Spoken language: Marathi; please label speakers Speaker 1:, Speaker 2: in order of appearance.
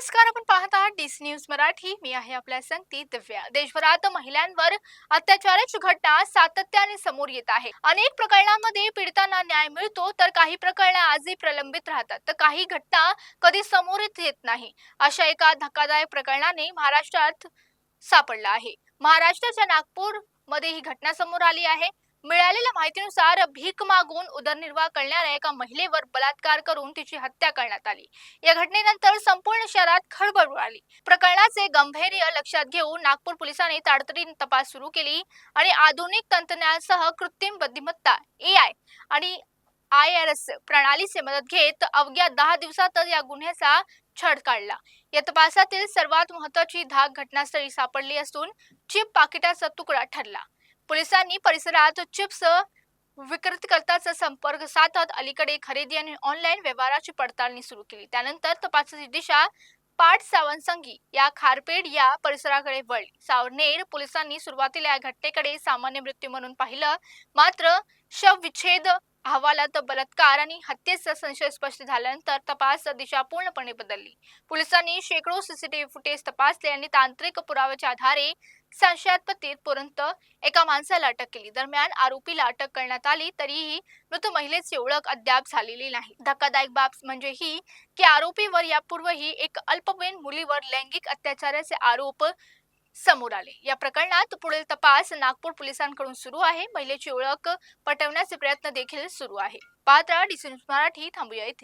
Speaker 1: नमस्कार, आपण पाहत आहात डीसी न्यूज मराठी. मी आहे आपल्या संगती दिव्या. देशभरात महिलांवर अत्याचाराची घटना सातत्याने समोर येत आहे. अनेक प्रकरणांमध्ये पीडितांना न्याय मिळतो, तर काही प्रकरणे आजही प्रलंबित राहतात. तर काही घटना कधी समोरच येत नाही. अशा एका धक्कादायक प्रकरणाने महाराष्ट्रात सापडला आहे. महाराष्ट्राच्या नागपूर मध्ये ही घटना समोर आली आहे. मिळालेल्या माहितीनुसार भीक मागून उदरनिर्वाह करणाऱ्या एका महिलेवर बलात्कार करून तिची हत्या करण्यात आली. या घटनेनंतर संपूर्ण शहरात खळबळ उडाली. प्रकरणाचे गांभीर्य लक्षात घेऊन नागपूर पोलिसांनी तातडीने तपास सुरू केली आणि आधुनिक तंत्रज्ञानासह कृत्रिम बुद्धिमत्ता (एआय) आणि IRS प्रणालीची मदत घेत अवघ्या 10 दिवसातच या गुन्ह्याचा छड काढला. या तपासातील सर्वात महत्त्वाची धाक घटनास्थळी सापडली असून चिप पाकिटाचा तुकडा ठरला. पोलिसांनी परिसरात चिप्स विक्रेत्याचा संपर्क साधत अलीकडे खरेदी आणि ऑनलाईन व्यवहाराची पडताळणी सुरू केली. त्यानंतर तपासाची दिशा पाट सावंतसंगी या खारपेड या परिसराकडे वळली. सावनेर पोलिसांनी सुरुवातीला या घटनेकडे सामान्य मृत्यू म्हणून पाहिलं, मात्र शवविच्छेद अहवालात बलात्कार आणि हत्येचा संशय स्पष्ट झाल्यानंतर तपास दिशा पूर्णपणे बदलली. पोलिसांनी शेकडो सीसीटीव्ही फुटेज तपासले आणि तांत्रिक पुराव्याच्या आधारे संशयास्पद पर्यंत एका माणसाला अटक केली. दरम्यान आरोपीला अटक करण्यात आली, तरीही मृत महिलेची ओळख अद्याप झालेली नाही. धक्कादायक बाब म्हणजे ही की आरोपीवर यापूर्वीही एक अल्पवयीन मुलीवर लैंगिक अत्याचाराचे आरोप समोर आले. या प्रकरणात पुढील तपास नागपूर पोलिसांकडून सुरू आहे. महिलेची ओळख पटवण्याचे प्रयत्न देखील सुरू आहे. पाहत राहा डीसी न्यूज मराठी. थांबूया इथे.